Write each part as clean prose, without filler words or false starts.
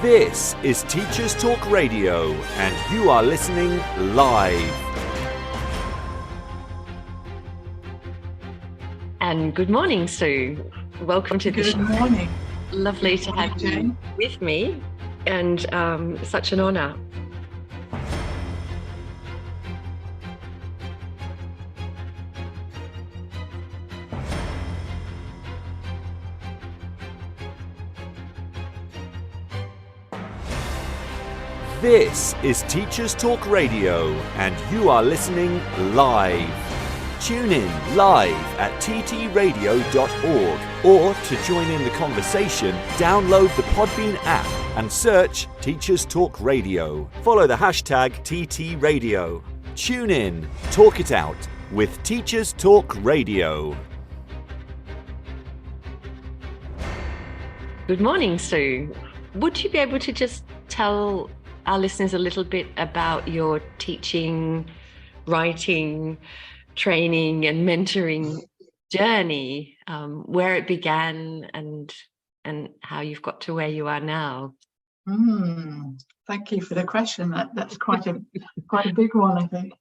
This is Teachers Talk Radio, and you are listening live. And good morning, Sue. Welcome to the show. Good morning. Lovely to have you with me, and such an honour. This is Teachers Talk Radio, and you are listening live. Tune in live at ttradio.org, or to join in the conversation, download the Podbean app and search Teachers Talk Radio. Follow the hashtag TTRadio. Tune in, talk it out with Teachers Talk Radio. Good morning, Sue. Would you be able to just tell our listeners a little bit about your teaching, writing, training and mentoring journey, where it began and how you've got to where you are now? Thank you for the question. That's quite a big one, I think.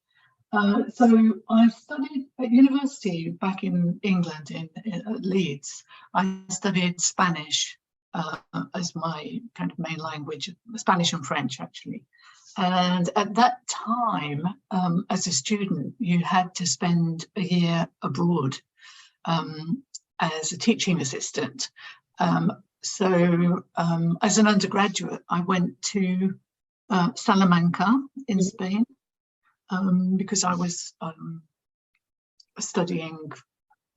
So I studied at university back in England, in Leeds. I studied Spanish as my kind of main language, Spanish and French actually. And at that time, as a student, you had to spend a year abroad as a teaching assistant. So as an undergraduate, I went to Salamanca in Spain because I was studying.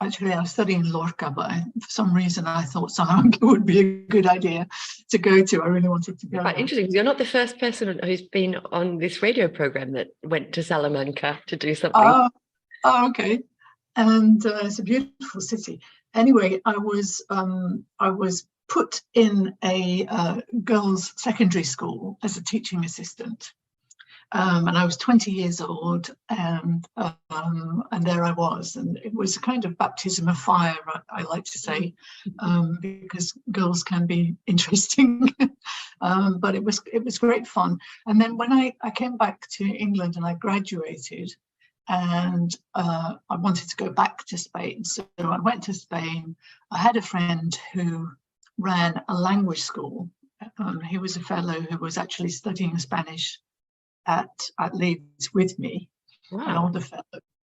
Actually, I was studying Lorca, but for some reason I thought Salamanca would be a good idea to go to. I really wanted to go. Quite interesting. You're not the first person who's been on this radio program that went to Salamanca to do something. Oh, okay. And it's a beautiful city. Anyway, I was put in a girls' secondary school as a teaching assistant. And I was 20 years old, and there I was, and it was a kind of baptism of fire, I like to say, because girls can be interesting, but it was great fun. And then when I came back to England and I graduated, and I wanted to go back to Spain, so I went to Spain. I had a friend who ran a language school. He was a fellow who was actually studying Spanish at Leeds with me. Wow. An older fellow.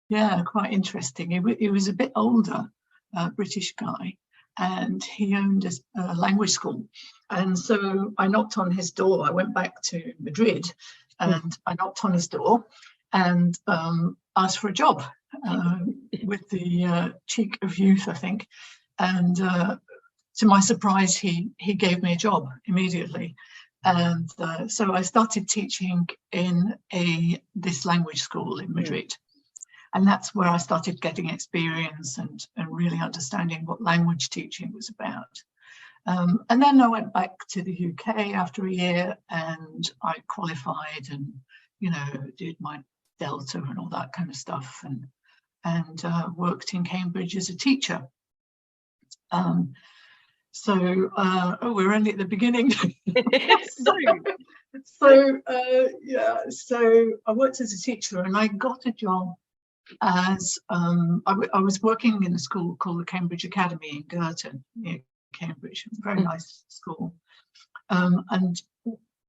Yeah, quite interesting. He was a bit older, British guy, and he owned a language school. And so I knocked on his door. I went back to Madrid and I knocked on his door and asked for a job with the cheek of youth, I think. And to my surprise, he gave me a job immediately. And so I started teaching in this language school in Madrid. And that's where I started getting experience and really understanding what language teaching was about. And then I went back to the UK after a year and I qualified and, did my Delta and all that kind of stuff and worked in Cambridge as a teacher. So we're only at the beginning. So I worked as a teacher and I got a job as I was working in a school called the Cambridge Academy in Girton, near Cambridge. A very nice school. And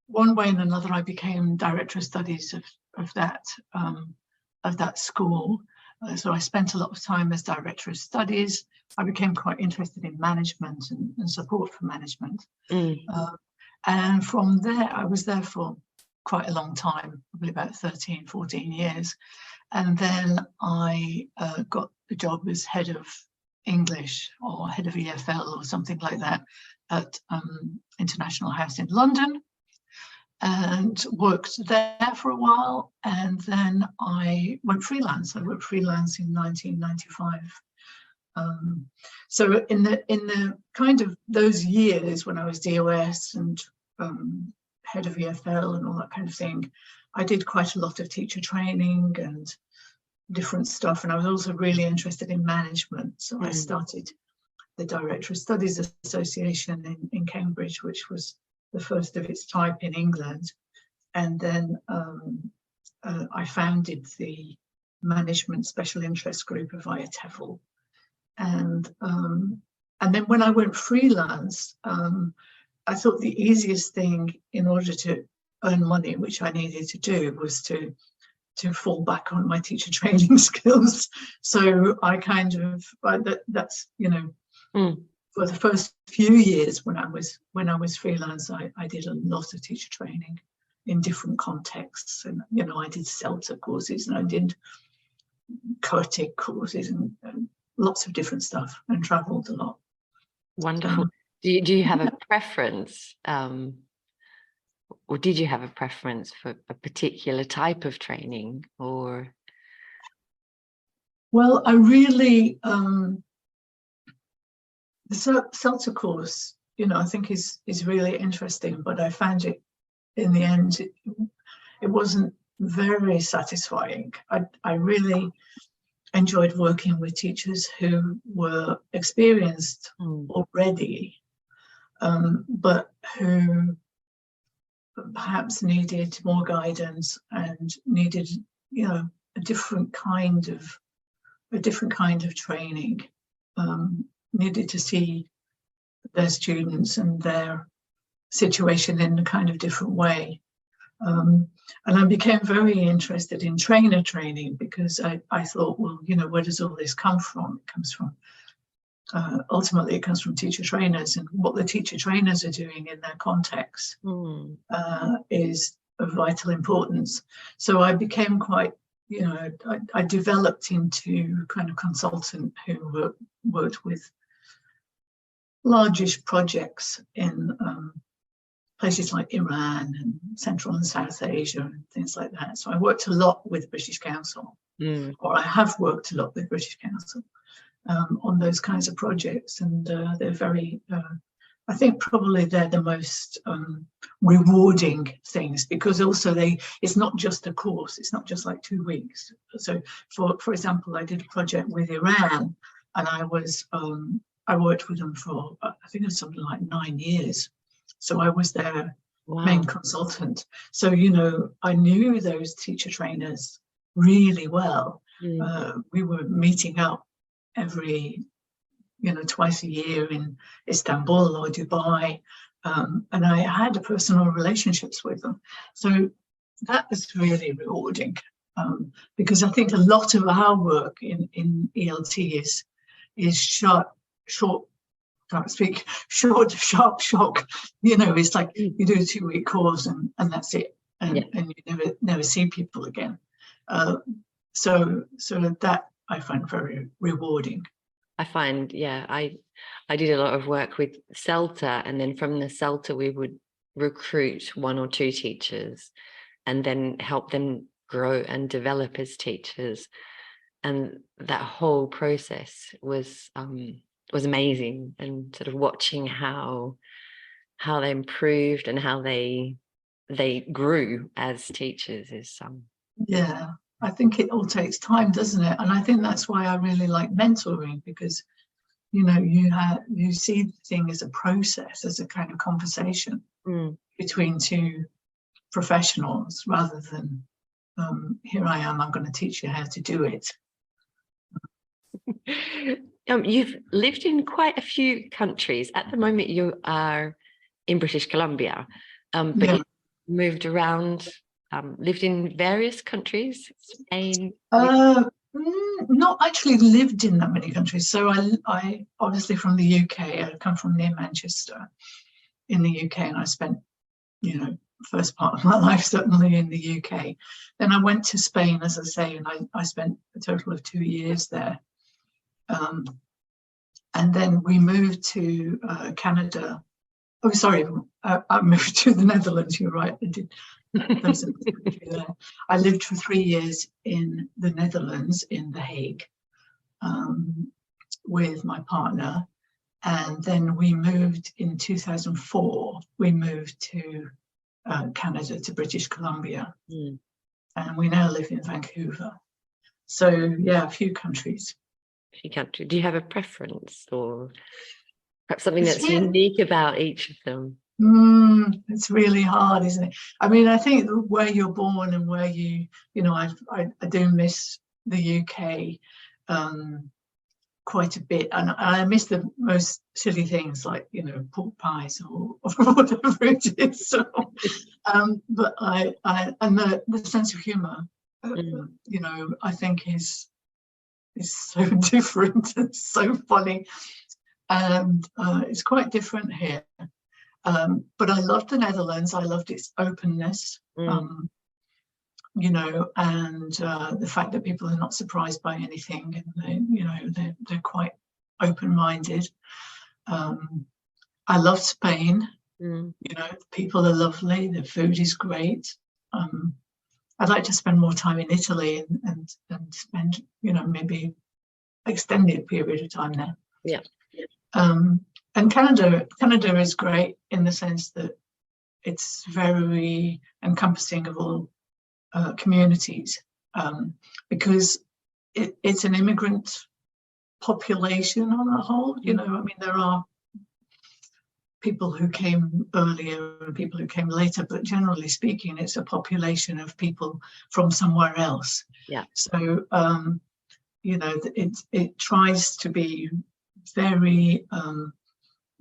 one way and another, I became director of studies of that school. So I spent a lot of time as director of studies. I became quite interested in management and support for management. And from there, I was there for quite a long time, probably about 13, 14 years. And then I got the job as head of English or head of EFL or something like that at International House in London, and worked there for a while. And then I went freelance. I went freelance in 1995. So in the kind of those years when I was DOS and head of EFL and all that kind of thing, I did quite a lot of teacher training and different stuff. And I was also really interested in management. So I started the Director of Studies Association in Cambridge, which was the first of its type in England. And then I founded the Management Special Interest Group of IATEFL. And then when I went freelance, I thought the easiest thing in order to earn money, which I needed to do, was to fall back on my teacher training skills. So I kind of, that's, you know, for the first few years when I was freelance, I did a lot of teacher training in different contexts. And, you know, I did CELTA courses and I did COTIC courses and lots of different stuff, and traveled a lot. Wonderful. Do you have a preference, or did you have a preference for a particular type of training? Or well, I really the CELTA course, you know, I think is really interesting, but I found it in the end it wasn't very satisfying. I really enjoyed working with teachers who were experienced already, but who perhaps needed more guidance and needed, you know, a different kind of training. Needed to see their students and their situation in a kind of different way. And I became very interested in trainer training because I thought, well, you know, where does all this come from? It comes from, ultimately it comes from teacher trainers, and what the teacher trainers are doing in their context is of vital importance. So I became quite, you know, I developed into kind of consultant who worked with largish projects in places like Iran and Central and South Asia and things like that. So I worked a lot with British Council, or I have worked a lot with British Council on those kinds of projects. And they're very, I think probably they're the most rewarding things, because also it's not just a course, it's not just like 2 weeks. So for example, I did a project with Iran, and I worked with them for, I think it was something like 9 years. So I was their main consultant. So, you know, I knew those teacher trainers really well. We were meeting up every, you know, twice a year in Istanbul or Dubai. And I had personal relationships with them. So that was really rewarding, because I think a lot of our work in ELT is short, can't speak, short, sharp shock. You know, it's like you do a 2-week course and that's it. And you never see people again. So that I find very rewarding. I find, I did a lot of work with CELTA, and then from the CELTA we would recruit 1 or 2 teachers and then help them grow and develop as teachers. And that whole process was amazing, and sort of watching how they improved and how they grew as teachers is yeah, I think it all takes time, doesn't it? And I think that's why I really like mentoring, because, you know, you see the thing as a process, as a kind of conversation between 2 professionals, rather than here I am, I'm going to teach you how to do it. You've lived in quite a few countries. At the moment you are in British Columbia, but you moved around, lived in various countries, Spain? Not actually lived in that many countries. So I obviously from the UK, I come from near Manchester in the UK, and I spent, you know, first part of my life certainly in the UK. Then I went to Spain, as I say, and I spent a total of 2 years there. And then we moved to Canada. Oh, sorry, I moved to the Netherlands. You're right, I did. I lived for 3 years in the Netherlands, in The Hague, with my partner. And then we moved in 2004, we moved to Canada, to British Columbia. And we now live in Vancouver. So yeah, a few countries. Do you have a preference, or perhaps something that's unique about each of them? It's really hard, isn't it? I mean, I think where you're born and where I do miss the UK quite a bit, and I miss the most silly things like pork pies or whatever it is. So, but I and the sense of humour, I think is so different and so funny, and it's quite different here. But I loved the Netherlands. I loved its openness, and the fact that people are not surprised by anything, and they're quite open-minded. I love Spain. The people are lovely. The food is great. I'd like to spend more time in Italy and spend maybe extended period of time there. Yeah. And Canada is great in the sense that it's very encompassing of all communities, because it's an immigrant population on the whole. I mean, there are people who came earlier and people who came later, but generally speaking, it's a population of people from somewhere else. Yeah. So it tries to be very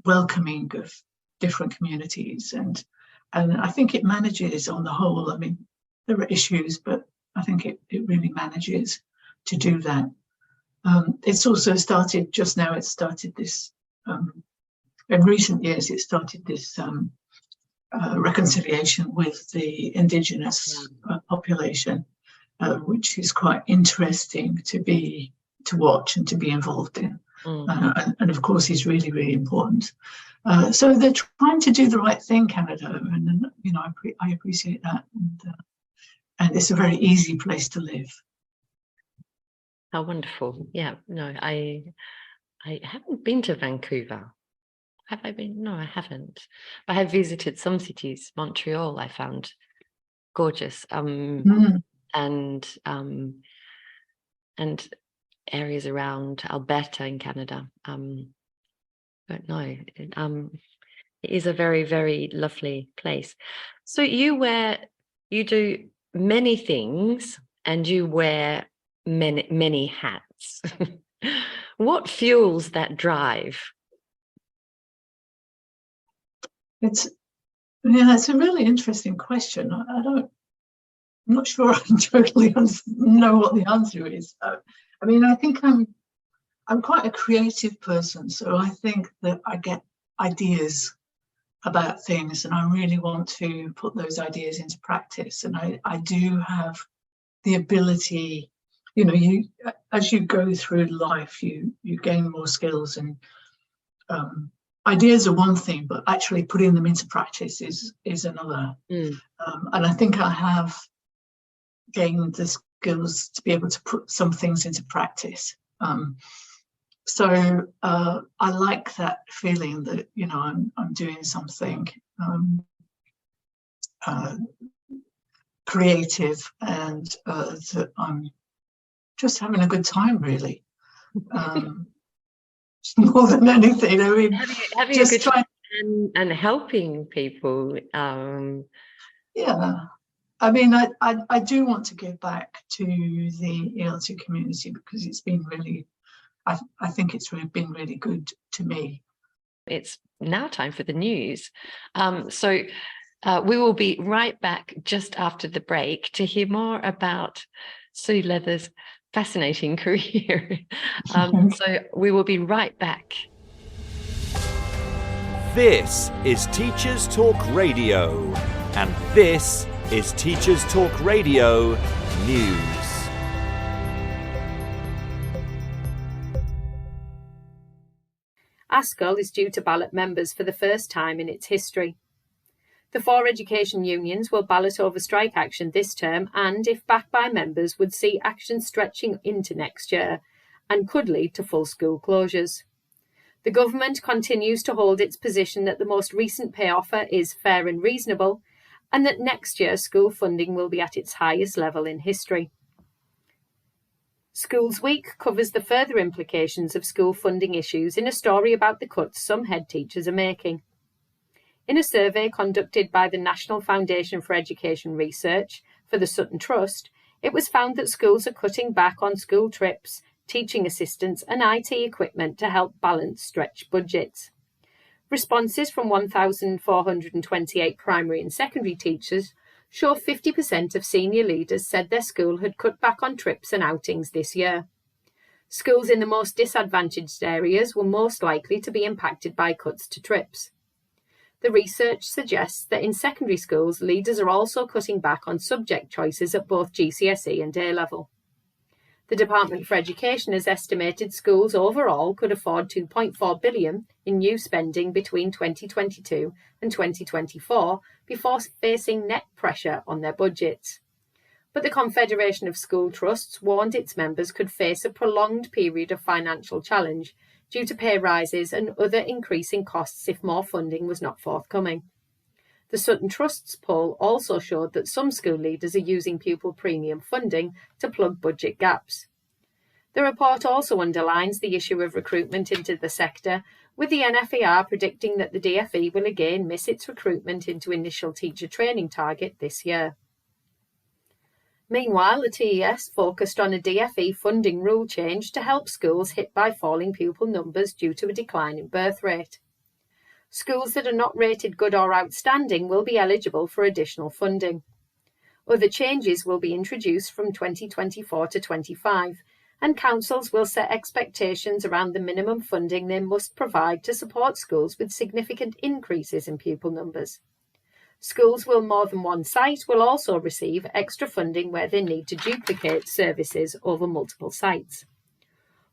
welcoming of different communities, and I think it manages on the whole. I mean, there are issues, but I think it really manages to do that. It's also started just now. It started this in recent years. It started this reconciliation with the indigenous population, which is quite interesting to watch and to be involved in. And of course, is really, really important. So they're trying to do the right thing, Canada, and I appreciate that. And it's a very easy place to live. How wonderful! Yeah, no, I haven't been to Vancouver. Have I been? No, I haven't. I have visited some cities. Montreal, I found gorgeous. And areas around Alberta in Canada. But no, it is a very, very lovely place. So you do many things and you wear many hats. What fuels that drive? It's a really interesting question. I'm not sure I totally know what the answer is. I mean, I think I'm quite a creative person, so I think that I get ideas about things and I really want to put those ideas into practice. And I do have the ability, as you go through life, you gain more skills, and ideas are one thing, but actually putting them into practice is another. And I think I have gained the skills to be able to put some things into practice. So I like that feeling that I'm doing something creative, and that I'm just having a good time, really. More than anything, I mean, having a good time and helping people. Yeah, I mean, I do want to give back to the ELT community because it's been really, I think it's been really good to me. It's now time for the news. So we will be right back just after the break to hear more about Sue Leather's fascinating career. So we will be right back. This is Teachers Talk Radio, and this is Teachers Talk Radio News. ASCL is due to ballot members for the first time in its history. The 4 education unions will ballot over strike action this term and, if backed by members, would see action stretching into next year and could lead to full school closures. The government continues to hold its position that the most recent pay offer is fair and reasonable, and that next year school funding will be at its highest level in history. Schools Week covers the further implications of school funding issues in a story about the cuts some head teachers are making. In a survey conducted by the National Foundation for Education Research for the Sutton Trust, it was found that schools are cutting back on school trips, teaching assistants and IT equipment to help balance stretched budgets. Responses from 1,428 primary and secondary teachers show 50% of senior leaders said their school had cut back on trips and outings this year. Schools in the most disadvantaged areas were most likely to be impacted by cuts to trips. The research suggests that in secondary schools, leaders are also cutting back on subject choices at both GCSE and A-level. The Department for Education has estimated schools overall could afford $2.4 billion in new spending between 2022 and 2024 before facing net pressure on their budgets. But the Confederation of School Trusts warned its members could face a prolonged period of financial challenge due to pay rises and other increasing costs if more funding was not forthcoming. The Sutton Trust's poll also showed that some school leaders are using pupil premium funding to plug budget gaps. The report also underlines the issue of recruitment into the sector, with the NFER predicting that the DFE will again miss its recruitment into initial teacher training target this year. Meanwhile, the TES focused on a DFE funding rule change to help schools hit by falling pupil numbers due to a decline in birth rate. Schools that are not rated good or outstanding will be eligible for additional funding. Other changes will be introduced from 2024 to 25, and councils will set expectations around the minimum funding they must provide to support schools with significant increases in pupil numbers. Schools with more than one site will also receive extra funding where they need to duplicate services over multiple sites.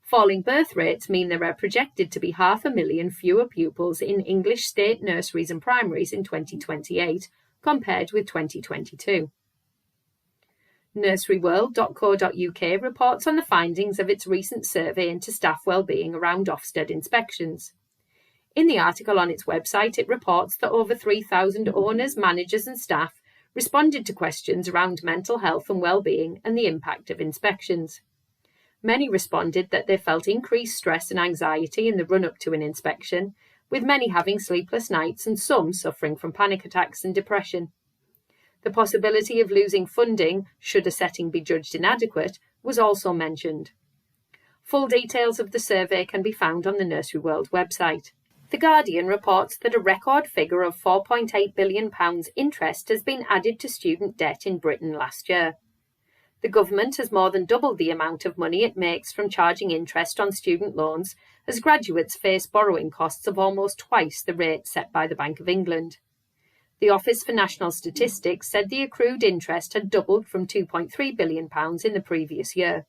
Falling birth rates mean there are projected to be 500,000 fewer pupils in English state nurseries and primaries in 2028 compared with 2022. Nurseryworld.co.uk reports on the findings of its recent survey into staff wellbeing around Ofsted inspections. In the article on its website, it reports that over 3,000 owners, managers and staff responded to questions around mental health and well-being and the impact of inspections. Many responded that they felt increased stress and anxiety in the run-up to an inspection, with many having sleepless nights and some suffering from panic attacks and depression. The possibility of losing funding should a setting be judged inadequate was also mentioned. Full details of the survey can be found on the Nursery World website. The Guardian reports that a record figure of £4.8 billion interest has been added to student debt in Britain last year. The government has more than doubled the amount of money it makes from charging interest on student loans as graduates face borrowing costs of almost twice the rate set by the Bank of England. The Office for National Statistics said the accrued interest had doubled from £2.3 billion in the previous year.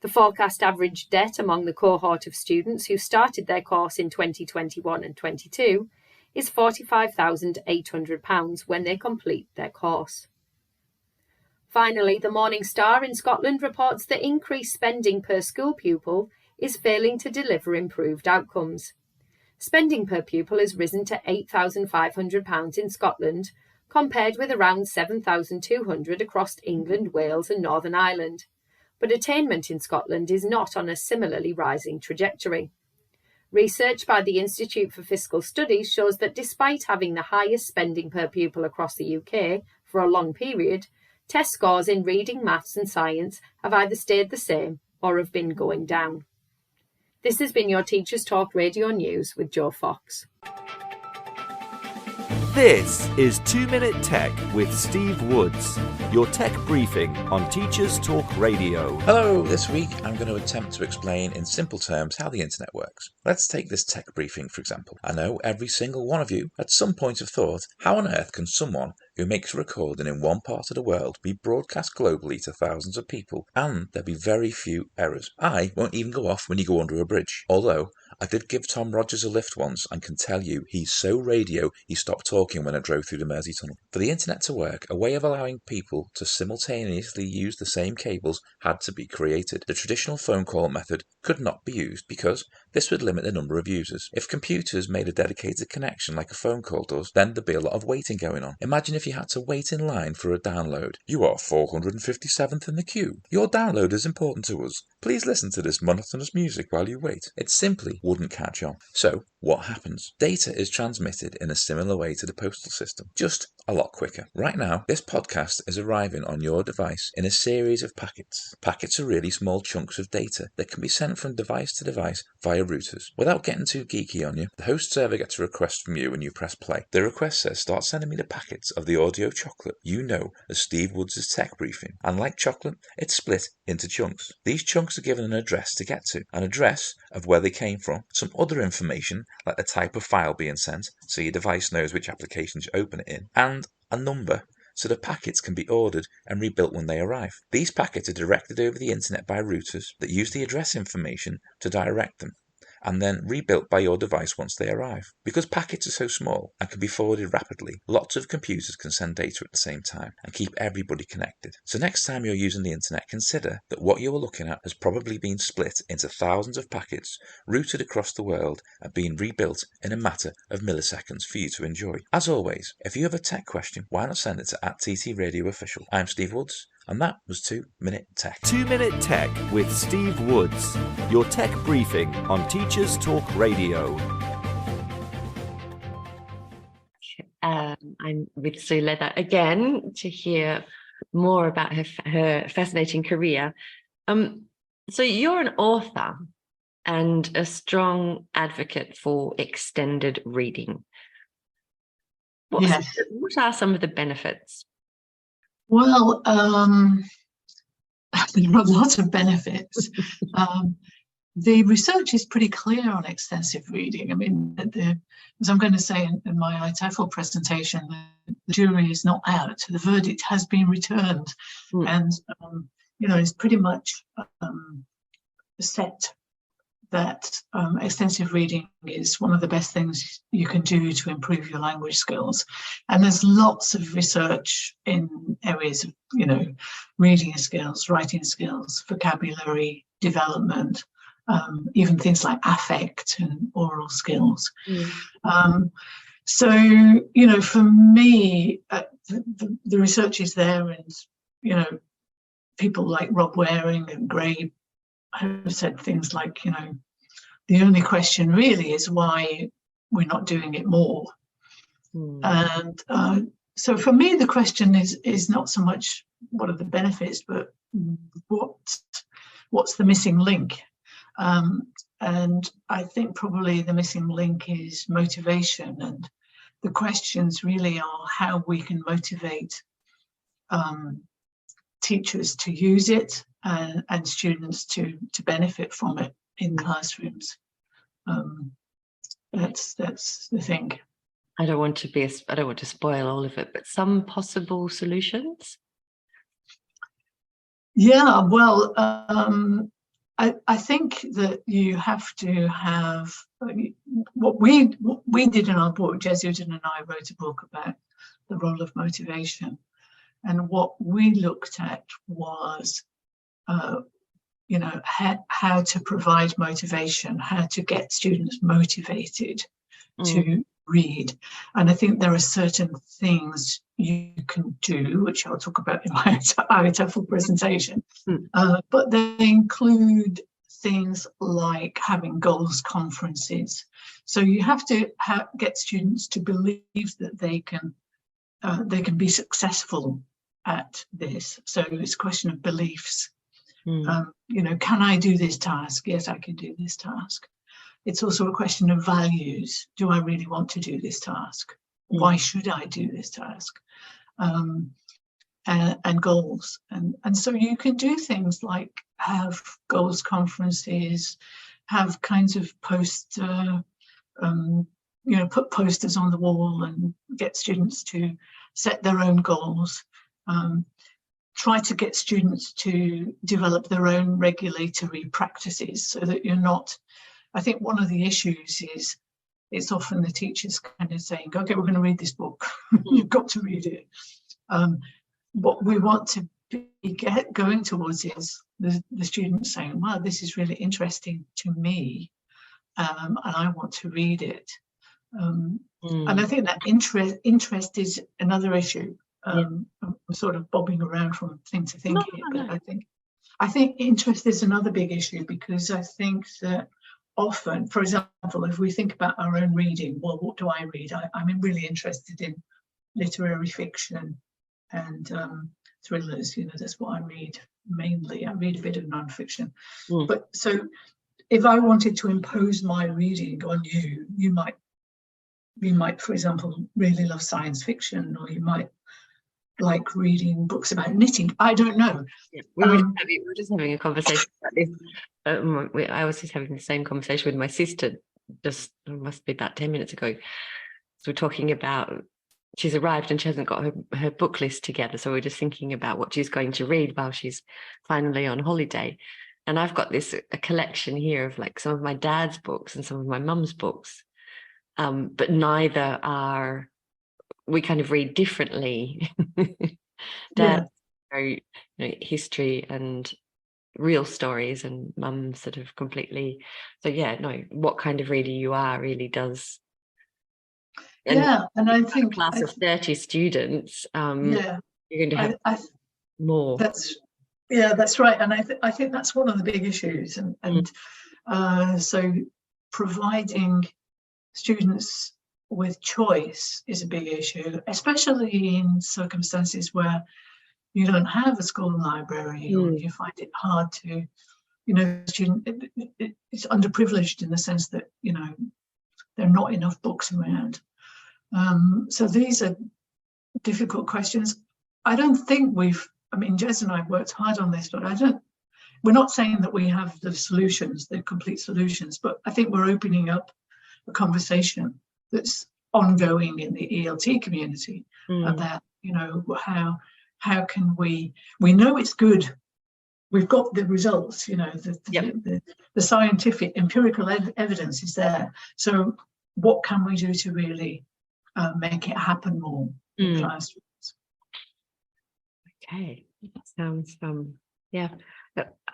The forecast average debt among the cohort of students who started their course in 2021 and 22 is £45,800 when they complete their course. Finally, the Morning Star in Scotland reports that increased spending per school pupil is failing to deliver improved outcomes. Spending per pupil has risen to £8,500 in Scotland, compared with around £7,200 across England, Wales and Northern Ireland. But attainment in Scotland is not on a similarly rising trajectory. Research by the Institute for Fiscal Studies shows that despite having the highest spending per pupil across the UK for a long period, test scores in reading, maths and science have either stayed the same or have been going down. This has been your Teachers Talk Radio News with Joe Fox. This is 2 Minute Tech with Steve Woods, your tech briefing on Teachers Talk Radio. Hello, this week I'm going to attempt to explain in simple terms how the internet works. Let's take this tech briefing for example. I know every single one of you at some point have thought, how on earth can someone who makes a recording in one part of the world be broadcast globally to thousands of people and there be very few errors? I won't even go off when you go under a bridge, although I did give Tom Rogers a lift once and can tell you he's so radio he stopped talking when I drove through the Mersey Tunnel. For the internet to work, a way of allowing people to simultaneously use the same cables had to be created. The traditional phone call method could not be used because this would limit the number of users. If computers made a dedicated connection like a phone call does, then there'd be a lot of waiting going on. Imagine if you had to wait in line for a download. You are 457th in the queue. Your download is important to us. Please listen to this monotonous music while you wait. It simply wouldn't catch on. So, what happens? Data is transmitted in a similar way to the postal system, just a lot quicker. Right now, this podcast is arriving on your device in a series of packets. Packets are really small chunks of data that can be sent from device to device via routers. Without getting too geeky on you, the host server gets a request from you when you press play. The request says, start sending me the packets of the audio chocolate you know as Steve Woods' tech briefing. And like chocolate, it's split into chunks. These chunks are given an address to get to, an address of where they came from, some other information like the type of file being sent, so your device knows which application to open it in, and a number, so the packets can be ordered and rebuilt when they arrive. These packets are directed over the internet by routers that use the address information to direct them, and then rebuilt by your device once they arrive. Because packets are so small and can be forwarded rapidly, lots of computers can send data at the same time and keep everybody connected. So next time you're using the internet, consider that what you are looking at has probably been split into thousands of packets, routed across the world, and being rebuilt in a matter of milliseconds for you to enjoy. As always, if you have a tech question, why not send it to @TTRadioOfficial. I'm Steve Woods, and that was 2 Minute Tech. 2 Minute Tech with Steve Woods, your tech briefing on Teachers Talk Radio. I'm with Sue Leather again to hear more about her fascinating career. So you're an author and a strong advocate for extended reading. Yes. What are some of the benefits? Well, there are a lot of benefits. The research is pretty clear on extensive reading. I mean, as I'm going to say in my ITEFL presentation, the jury is not out. The verdict has been returned. And, it's pretty much set that extensive reading is one of the best things you can do to improve your language skills. And there's lots of research in areas of, reading skills, writing skills, vocabulary development, even things like affect and oral skills. So, for me, the research is there, and, people like Rob Waring and Gray have said things like, the only question really is why we're not doing it more. And so for me, the question is not so much what are the benefits, but what's the missing link? And I think probably the missing link is motivation. And the questions really are how we can motivate teachers to use it and students to benefit from it in classrooms. That's the thing. I don't want to spoil all of it, but some possible solutions. Yeah, well, I think that you have to have what we did in our book. Jesuit and I wrote a book about the role of motivation, and what we looked at was, how to provide motivation, how to get students motivated to read. And I think there are certain things you can do, which I'll talk about in my ITEFL presentation, but they include things like having goals conferences. So you have to get students to believe that they can be successful at this. So it's a question of beliefs. Can I do this task? Yes, I can do this task. It's also a question of values. Do I really want to do this task? Why should I do this task? And goals. And so you can do things like have goals conferences, have kinds of put posters on the wall and get students to set their own goals. Try to get students to develop their own regulatory practices so that you're not, I think one of the issues is it's often the teachers kind of saying, okay, we're going to read this book. You've got to read it. What we want to be going towards is the students saying, wow, this is really interesting to me, and I want to read it. And I think that interest is another issue. I'm sort of bobbing around from thing to thing here, but I think interest is another big issue, because I think that often, for example, if we think about our own reading, well, what do I read? I'm really interested in literary fiction and thrillers. That's what I read mainly. I read a bit of nonfiction. But so if I wanted to impose my reading on you, you might, for example, really love science fiction, or you might like reading books about knitting. I don't know. We were just having a conversation about this. I was just having the same conversation with my sister, just must be about 10 minutes ago. So we're talking about, she's arrived and she hasn't got her book list together. So we're just thinking about what she's going to read while she's finally on holiday. And I've got a collection here of like some of my dad's books and some of my mum's books. But neither are, we kind of read differently. Dad's very, history and real stories, and mum sort of completely. So what kind of reader you are really does. And I think a class of 30 students, you're going to have more. That's right, and I think that's one of the big issues, and so providing students with choice is a big issue, especially in circumstances where you don't have a school library, or you find it hard to, student it's underprivileged in the sense that there are not enough books around. So these are difficult questions. I don't think Jez and I worked hard on this, but we're not saying that we have the solutions, the complete solutions, but I think we're opening up a conversation that's ongoing in the ELT community about, how can we know it's good. We've got the results, the scientific empirical evidence is there. So what can we do to really make it happen more in classrooms? Okay, that sounds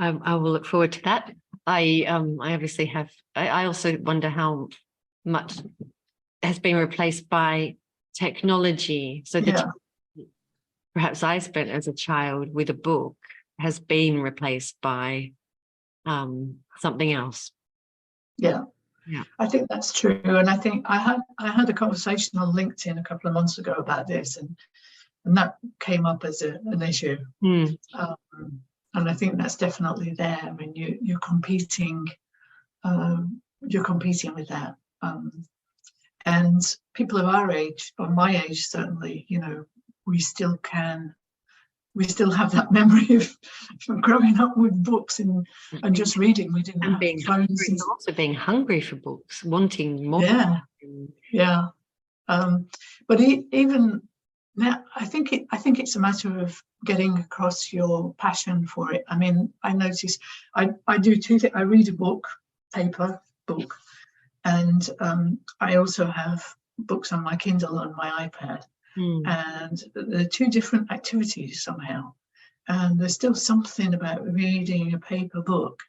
I will look forward to that. I obviously have. I also wonder how much has been replaced by technology. So perhaps I spent as a child with a book has been replaced by something else. Yeah, I think that's true, and I think I had a conversation on LinkedIn a couple of months ago about this, and that came up as an issue. And I think that's definitely there. I mean, you're competing with that. And people of our age, or my age certainly, we still have that memory from growing up with books and just reading. We didn't have phones. And also being hungry for books, wanting more. Yeah. But even now, I think it's a matter of getting across your passion for it. I mean, I notice I do two things. I read a paper book, and I also have books on my Kindle and my iPad. And they're two different activities somehow. And there's still something about reading a paper book,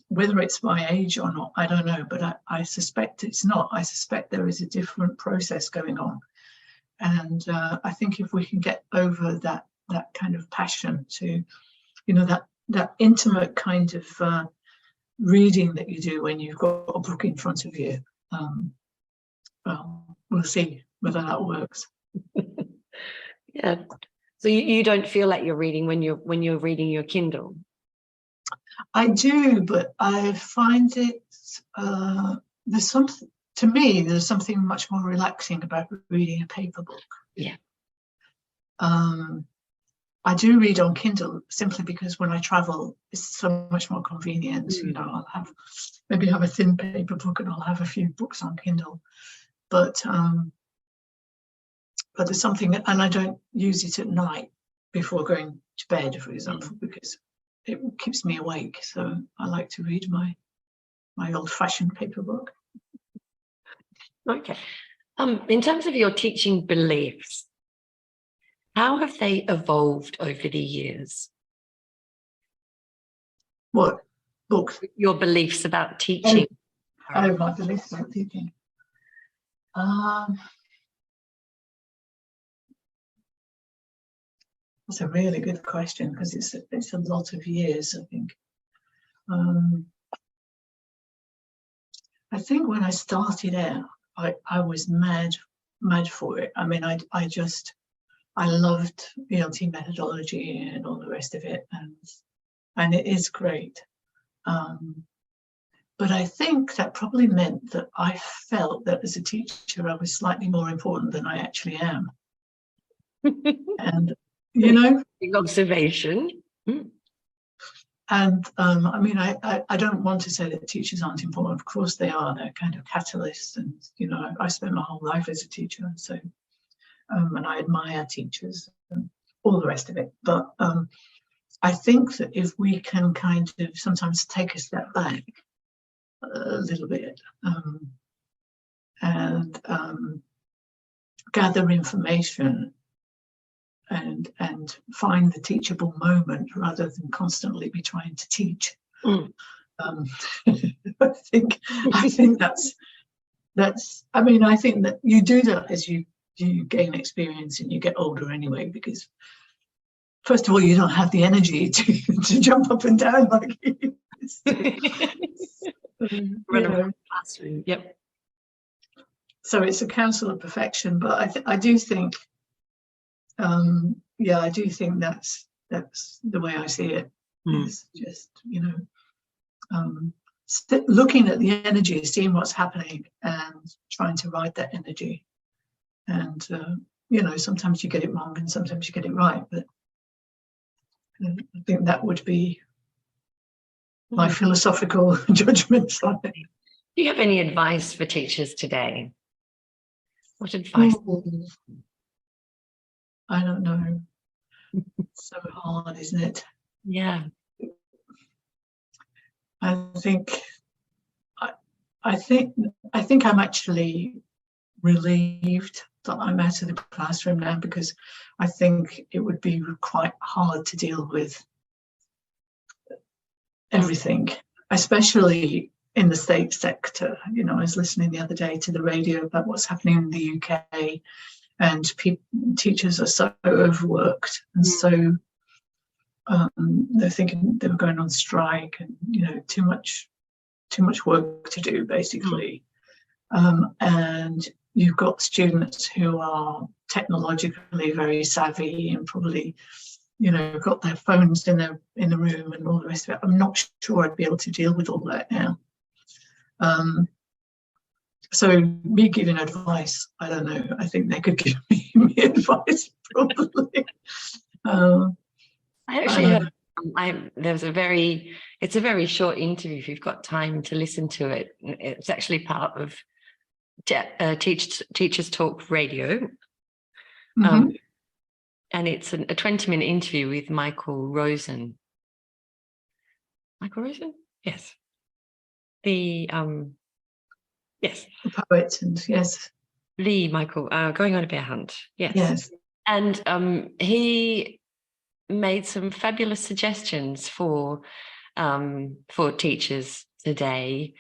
whether it's my age or not, I don't know, but I suspect it's not. I suspect there is a different process going on. And I think if we can get over that kind of passion to, that intimate kind of reading that you do when you've got a book in front of you, well, we'll see whether that works. Yeah. So you don't feel like you're reading when you're reading your Kindle? I do, but I find it there's something much more relaxing about reading a paper book. Yeah. I do read on Kindle simply because when I travel, it's so much more convenient. I'll maybe have a thin paper book and I'll have a few books on Kindle, but there's something, and I don't use it at night before going to bed, for example, because it keeps me awake. So I like to read my old-fashioned paper book. Okay. In terms of your teaching beliefs, How have they evolved over the years? What books? Your beliefs about teaching. Oh, my beliefs about teaching. That's a really good question, because it's a lot of years, I think. I think when I started out, I was mad for it. I mean, I loved ELT methodology and all the rest of it, and it is great. But I think that probably meant that I felt that as a teacher, I was slightly more important than I actually am. And, Big observation. And I mean, I don't want to say that teachers aren't important. Of course they are. They're kind of catalysts. And, I spent my whole life as a teacher. So, and I admire teachers and all the rest of it. But I think that if we can kind of sometimes take a step back a little bit and gather information and find the teachable moment rather than constantly be trying to teach. I think that's I mean, I think that you do that as you gain experience and you get older anyway, because first of all, you don't have the energy to jump up and down like you used to. Run around the classroom. Yep. So it's a counsel of perfection, but I do think I do think that's the way I see it. It's just looking at the energy, seeing what's happening, and trying to ride that energy. And sometimes you get it wrong, and sometimes you get it right. But I think that would be my philosophical judgments on it. Do you have any advice for teachers today? What advice? I don't know. It's so hard, isn't it? Yeah. I think I'm actually relieved that I'm out of the classroom now, because I think it would be quite hard to deal with everything, especially in the state sector. I was listening the other day to the radio about what's happening in the UK, and teachers are so overworked, and so they're thinking they were going on strike, and too much work to do, basically. And you've got students who are technologically very savvy and probably got their phones in the room and all the rest of it. I'm not sure I'd be able to deal with all that now. So me giving advice, I don't know. I think they could give me advice, probably. I actually heard, it's a very short interview if you've got time to listen to it. It's actually part of Teachers Talk Radio. And it's a 20-minute interview with Michael Rosen. Michael Rosen? Yes. Yes. The poet, and yes. Lee Michael, Going on a Bear Hunt. Yes. Yes. And he made some fabulous suggestions for teachers today.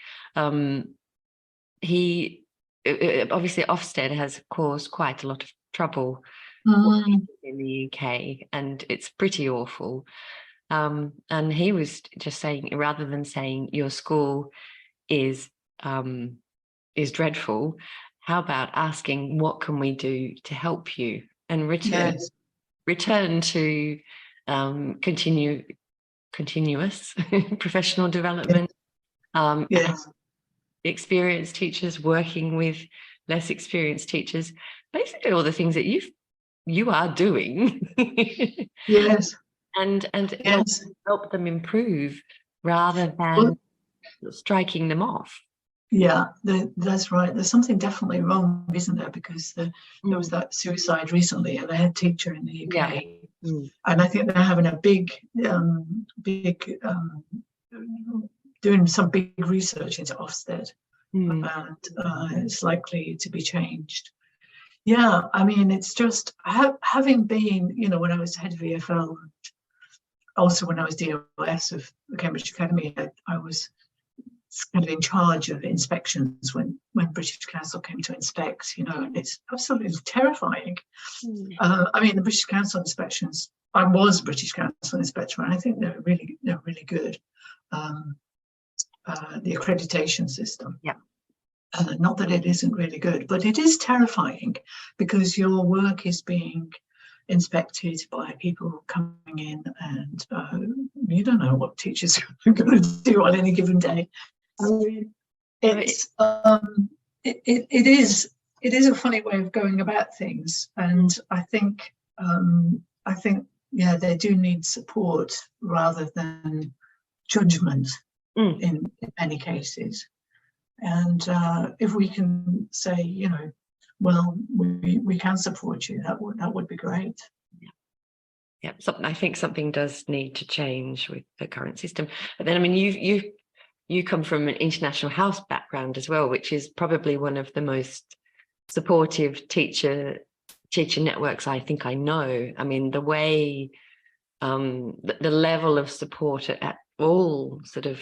He obviously Ofsted has caused quite a lot of trouble in the UK, and it's pretty awful. And he was just saying, rather than saying your school is dreadful, how about asking what can we do to help you, and return to continuous professional development. Experienced teachers working with less experienced teachers, basically all the things that you are doing. Yes. And help them improve rather than striking them off. Yeah, that's right. There's something definitely wrong, isn't there? Because there was that suicide recently of a head teacher in the UK, and I think they're having a big doing some big research into Ofsted, and it's likely to be changed. Yeah, I mean, it's just having been, when I was head of EFL, also when I was DOS of the Cambridge Academy, I was kind of in charge of inspections when British Council came to inspect, and it's absolutely terrifying. I mean, the British Council inspections, I was British Council inspector, and I think they're really good. The accreditation system. Yeah. Not that it isn't really good, but it is terrifying because your work is being inspected by people coming in, and you don't know what teachers are going to do on any given day. It's it is a funny way of going about things, and I think they do need support rather than judgment in many cases. And if we can say, well, we can support you, that would be great. Yeah, I think something does need to change with the current system. But then, I mean, you come from an international house background as well, which is probably one of the most supportive teacher networks I think I know. I mean, the way the level of support at all sort of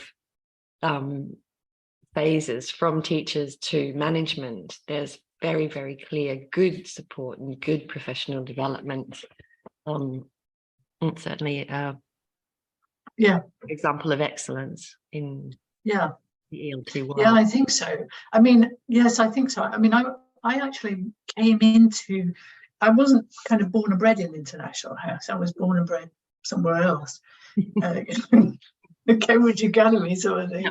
phases, from teachers to management, there's very, very clear good support and good professional development. And certainly example of excellence in the ELT world. Yeah, I think so. I mean, yes, I think so. I mean, I actually came into, I wasn't kind of born and bred in International House. I was born and bred somewhere else, the Cambridge Academy sort of thing. Yeah.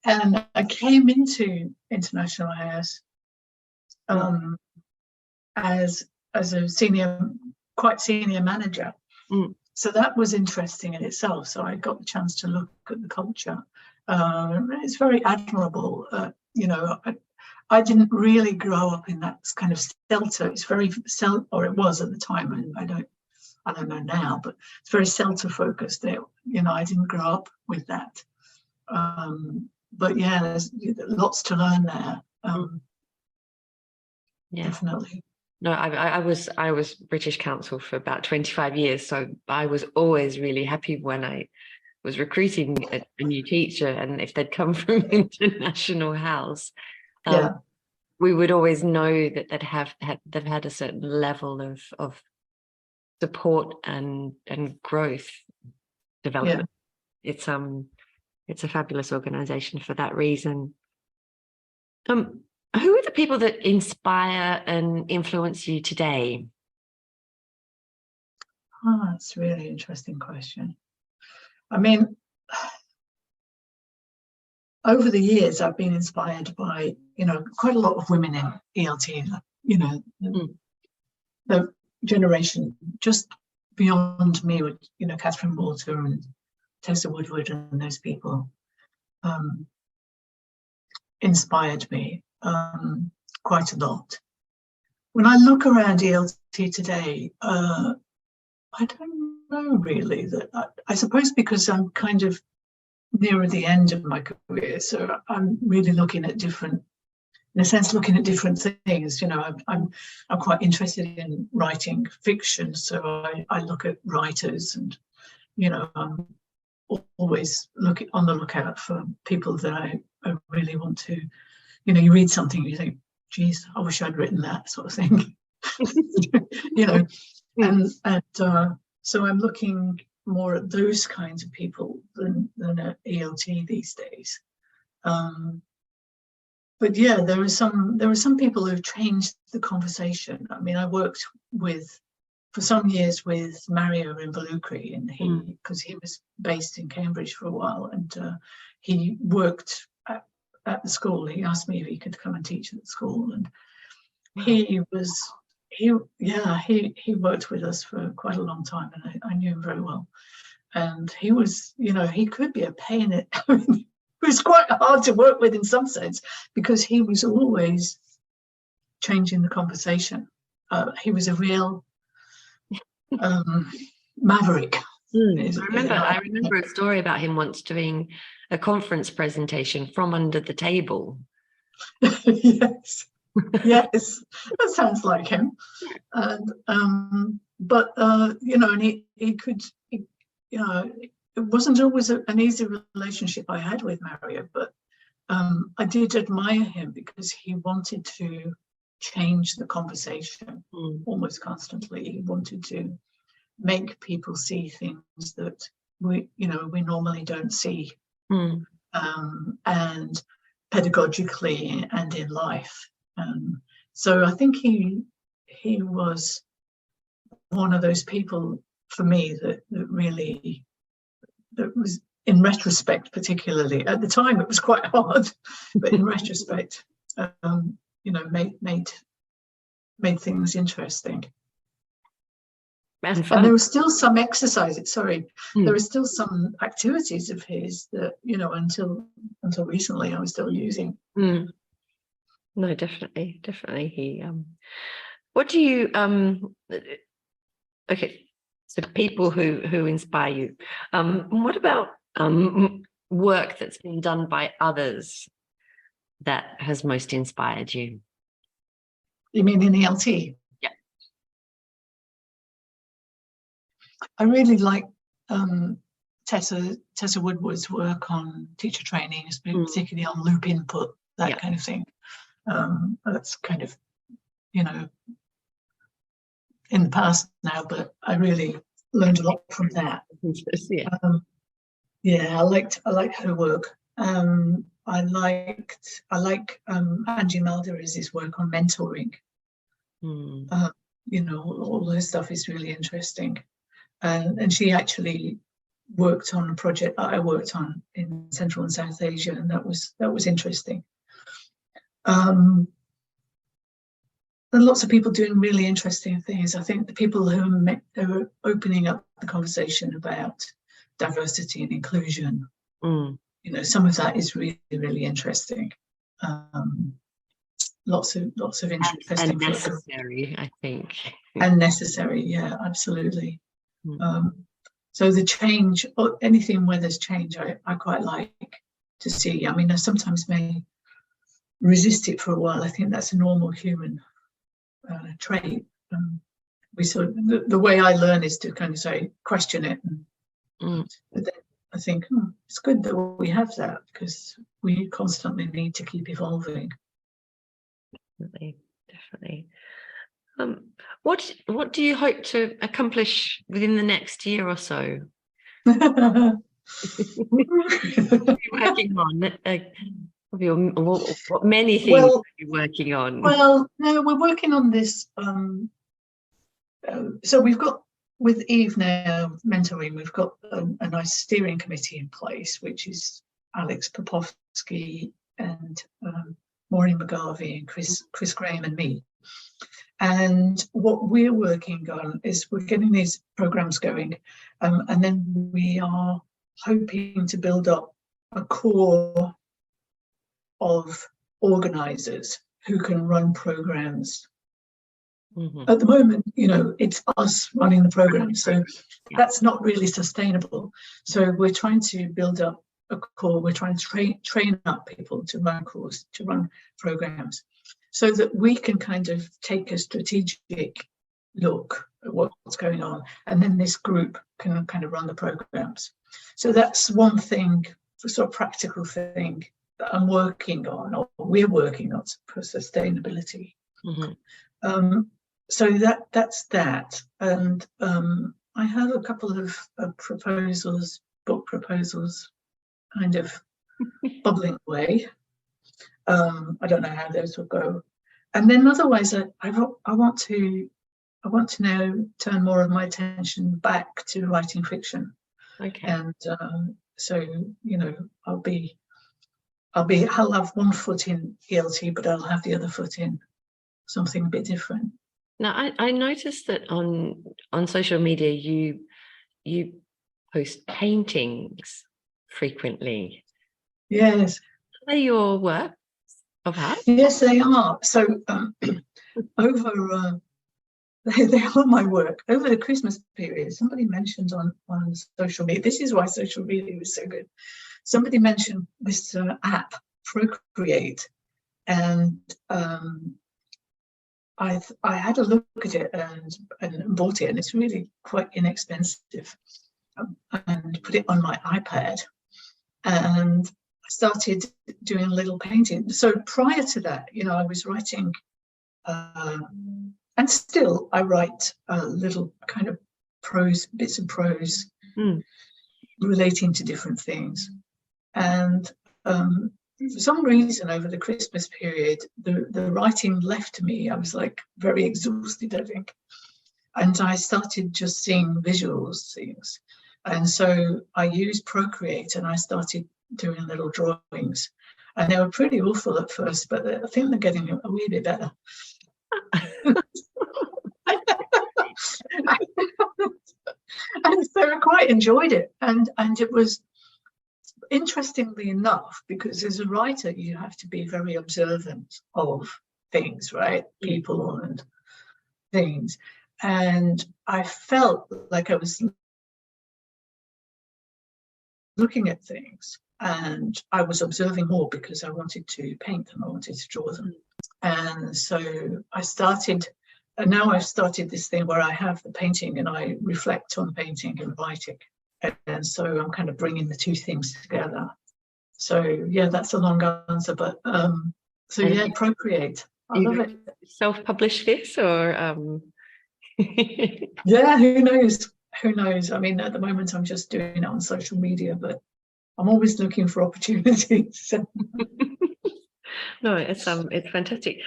And I came into International House as a quite senior manager. So that was interesting in itself. So I got the chance to look at the culture. It's very admirable. I didn't really grow up in that kind of shelter. It's very or it was at the time. And I don't know now, but it's very shelter focused. I didn't grow up with that. But yeah, there's lots to learn there. Definitely. No, I was British Council for about 25 years, so I was always really happy when I was recruiting a new teacher, and if they'd come from International House, we would always know that they've had a certain level of support and growth development. Yeah. It's a fabulous organisation for that reason. Who are the people that inspire and influence you today? Oh, that's a really interesting question. I mean, over the years, I've been inspired by, quite a lot of women in ELT, the generation just beyond me with, Catherine Walter and Tessa Woodward and those people inspired me quite a lot. When I look around ELT today, I don't know really that. I suppose because I'm kind of nearer the end of my career, so I'm really looking at different things. I'm quite interested in writing fiction, so I look at writers, and I'm always on the lookout for people that I really want to. You read something and you think, geez, I wish I'd written that, sort of thing. And so I'm looking more at those kinds of people than at ELT these days. But yeah, there were some people who've changed the conversation. I mean, I worked for some years with Mario in Balukri, and because he was based in Cambridge for a while, and he worked at the school. He asked me if he could come and teach at the school, and he worked with us for quite a long time, and I knew him very well. And he was, he could be a pain. It was quite hard to work with in some sense, because he was always changing the conversation. He was a real maverick. I remember a story about him once doing a conference presentation from under the table. Yes. Yes, that sounds like him. And but and he could, it wasn't always an easy relationship I had with Mario, but I did admire him because he wanted to change the conversation almost constantly. He wanted to make people see things that we normally don't see, and pedagogically and in life. So I think he was one of those people for me that was, in retrospect, particularly at the time, it was quite hard, but in retrospect, made things interesting. And there were still some exercises. There were still some activities of his that until recently I was still using. No, definitely. He. What do you? Okay, so people who inspire you. What about work that's been done by others that has most inspired you? You mean in ELT? Yeah. I really like Tessa Woodward's work on teacher training, particularly on loop input, that kind of thing. That's kind of, in the past now, but I really learned a lot from that. I liked her work. I like Angie Malderiz's work on mentoring. All her stuff is really interesting. And she actually worked on a project that I worked on in Central and South Asia, and that was interesting. There are lots of people doing really interesting things. I think the people who are opening up the conversation about diversity and inclusion, some of that is really, really interesting. Lots of interesting and necessary, I think. And necessary, yeah, absolutely. So the change, or anything where there's change, I quite like to see. I mean, I sometimes may resist it for a while. I think that's a normal human trait. We sort of, the way I learn is to kind of say, question it. But then I think it's good that we have that, because we constantly need to keep evolving. Definitely. What do you hope to accomplish within the next year or so? What are you working on? What many things are you working on? Well, no, we're working on this. So we've got, with Eve now mentoring, we've got a nice steering committee in place, which is Alex Popovsky and Maureen McGarvey and Chris Graham and me. And what we're working on is we're getting these programs going, and then we are hoping to build up a core of organisers who can run programs. At the moment, it's us running the program, so that's not really sustainable. So we're trying to build up a core. We're trying to train up people to run courses, to run programs, so that we can kind of take a strategic look at what's going on, and then this group can kind of run the programs. So that's one thing, sort of practical thing that I'm working on, or we're working on, for sustainability. So that's that. And I have a couple of proposals, book proposals, kind of bubbling away. I don't know how those will go. And then otherwise, I want to now turn more of my attention back to writing fiction. Okay. And so I'll have one foot in ELT, but I'll have the other foot in something a bit different. Now, I noticed that on social media, you post paintings frequently. Yes. Are they your work of art? Yes, they are. So they are my work. Over the Christmas period, somebody mentioned on social media, this is why social media was so good. Somebody mentioned this app, Procreate, and I had a look at it and bought it, and it's really quite inexpensive, and put it on my iPad, and I started doing a little painting. So prior to that, I was writing, and still I write little kind of bits of prose relating to different things. And for some reason over the Christmas period, the writing left me. I was like very exhausted, I think. And I started just seeing things. And so I used Procreate, and I started doing little drawings. And they were pretty awful at first, but I think they're getting a wee bit better. And so I quite enjoyed it. And it was, interestingly enough, because as a writer, you have to be very observant of things, right? People and things. And I felt like I was looking at things, and I was observing more because I wanted to paint them, I wanted to draw them. And so now I've started this thing where I have the painting and I reflect on painting and writing. And so I'm kind of bringing the two things together. So yeah, that's a long answer, but so yeah, Procreate. I love it. Self-publish this, or yeah, who knows? Who knows? I mean, at the moment I'm just doing it on social media, but I'm always looking for opportunities. No, it's fantastic.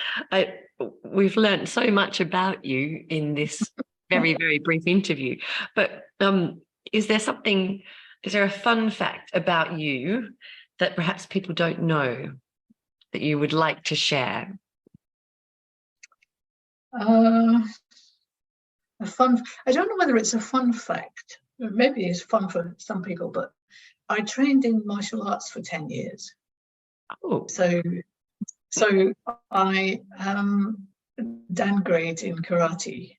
We've learned so much about you in this very, very brief interview. But is there a fun fact about you that perhaps people don't know that you would like to share? I don't know whether it's a fun fact. Maybe it's fun for some people, but I trained in martial arts for 10 years. Oh. So I am Dan grade in karate.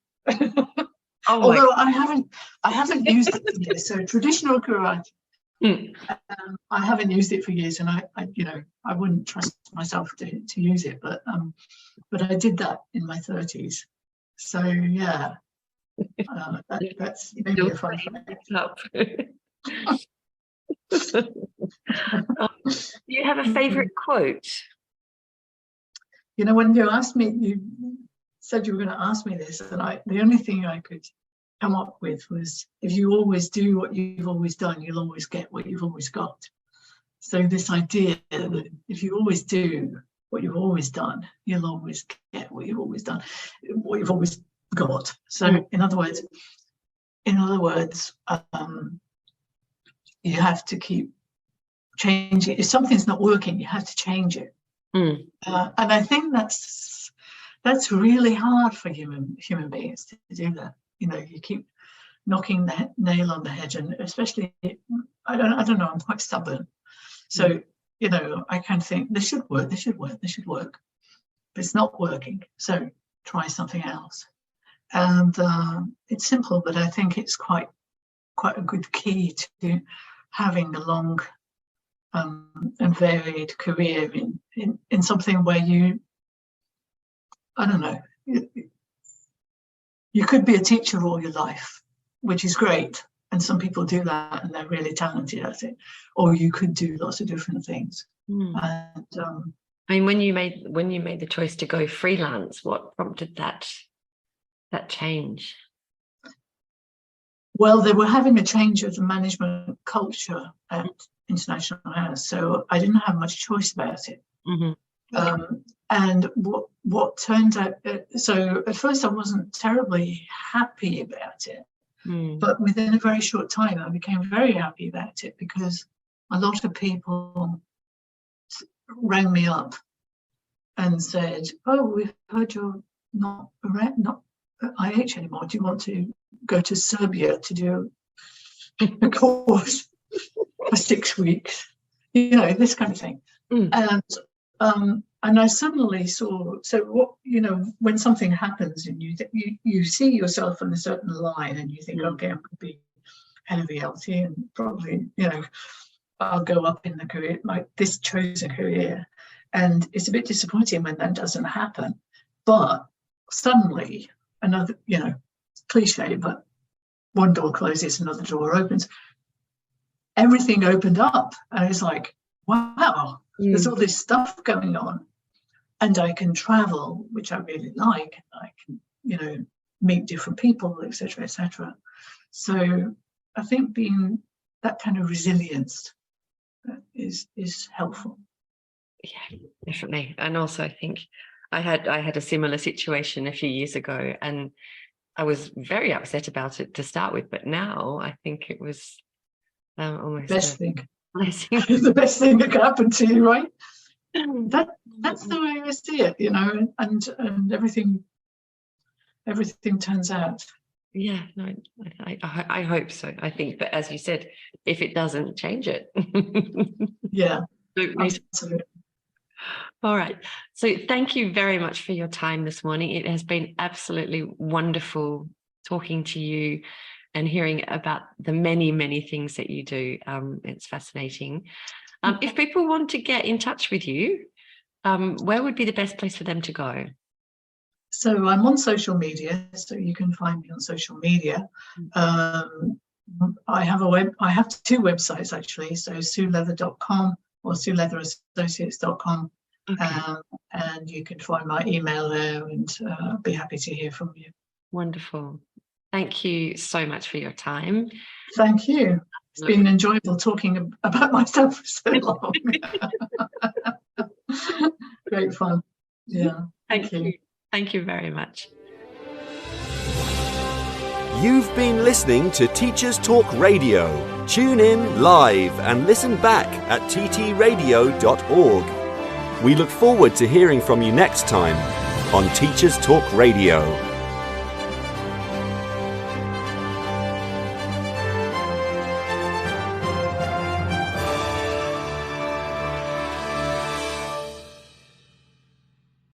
Although I haven't used it for years. So traditional karate, I haven't used it for years, and I wouldn't trust myself to use it, but I did that in my 30s. So yeah, that's maybe a fun fact. Do you have a favorite quote? When you asked me, you said you were going to ask me this, and the only thing I could come up with was, if you always do what you've always done, you'll always get what you've always got. So this idea that if you always do what you've always done, you'll always get what you've always done, what you've always got. So in other words, you have to keep changing. If something's not working, you have to change it. And I think that's really hard for human beings to do that. You keep knocking the nail on the head, and especially I don't know, I'm quite stubborn. So I kind of think this should work, but it's not working. So try something else. And it's simple, but I think it's quite a good key to having a long and varied career in something where you could be a teacher all your life, which is great, and some people do that and they're really talented at it, or you could do lots of different things. And I mean, when you made the choice to go freelance, what prompted that change? Well, they were having a change of the management culture at International House, so I didn't have much choice about it. And what turned out, so at first I wasn't terribly happy about it, but within a very short time I became very happy about it, because a lot of people rang me up and said, "Oh, we've heard you're not at IH anymore. Do you want to go to Serbia to do a course for 6 weeks?" This kind of thing. And I suddenly saw, so what, when something happens and you see yourself on a certain line and you think, okay, I'm going to be head of the LT and probably, I'll go up in the career, this chosen career. And it's a bit disappointing when that doesn't happen. But suddenly another, cliche, but one door closes, another door opens. Everything opened up, and it's like, wow, there's all this stuff going on, and I can travel, which I really like. I can, meet different people, etc., etc. So I think being that kind of resilience is helpful. Yeah, definitely. And also, I think I had a similar situation a few years ago, and I was very upset about it to start with, but now I think it was almost Best thing. blessing. The best thing that could happen to you, right? That's the way I see it, and everything turns out. Yeah, no, I hope so. I think, but as you said, if it doesn't, change it. Yeah, Absolutely. absolutely. All right. So thank you very much for your time this morning. It has been absolutely wonderful talking to you and hearing about the many, many things that you do. It's fascinating. If people want to get in touch with you, where would be the best place for them to go? So I'm on social media, so you can find me on social media. I have two websites actually, so SueLeather.com or SueLeatherAssociates.com. Okay. And you can find my email there, and I'll be happy to hear from you. Wonderful. Thank you so much for your time. Thank you. It's been enjoyable talking about myself for so long. Great fun. Yeah. Thank you. Thank you very much. You've been listening to Teachers Talk Radio. Tune in live and listen back at ttradio.org. We look forward to hearing from you next time on Teachers Talk Radio.